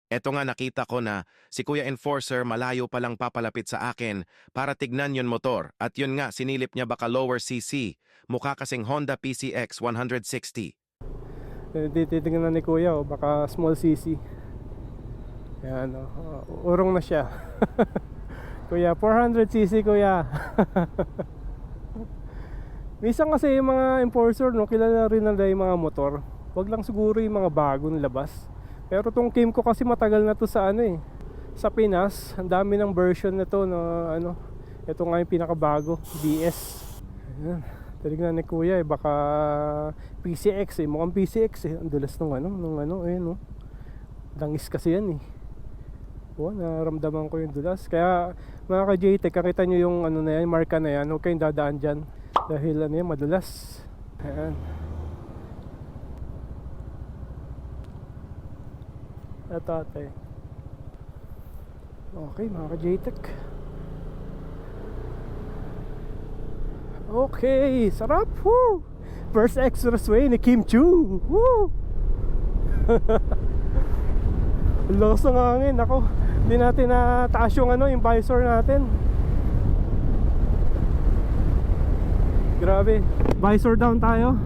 Eto nga nakita ko na si Kuya Enforcer malayo palang papalapit sa akin para tignan yun motor at yun nga sinilip niya baka lower CC, mukha kasing Honda PCX 160. Titignan ni Kuya, oh, baka small CC. Ayan, urong na siya. Kuya, 400cc kuya. Minsan kasi yung mga enforcer, no, kilala rin nila yung mga motor. Wag lang siguro yung mga bagong labas. Pero tong Kymco kasi matagal na to sa ano eh, sa Pinas. Ang dami ng version nito na ano. Ito nga yung pinakabago, BS. Ayan. Tinignan ni Kuya eh, baka PCX eh, mukhang PCX eh. Ang dulas nung ayun no. Langis kasi yan eh. Oh, naramdaman ko yung dulas. Kaya mga ka-JTEC, kakita nyo yung ano na yan, marka na yan, huwag kayong dadaan dyan. Dahil ano yan, madulas. Ayan. Ito ate. Okay mga ka-JTEC. Okay, sarap! Woo! First expressway ni Kim Chu! Woo! Ang lakas ng hangin, ako. Hindi natin nataas yung yung visor natin. Grabe. Visor down tayo.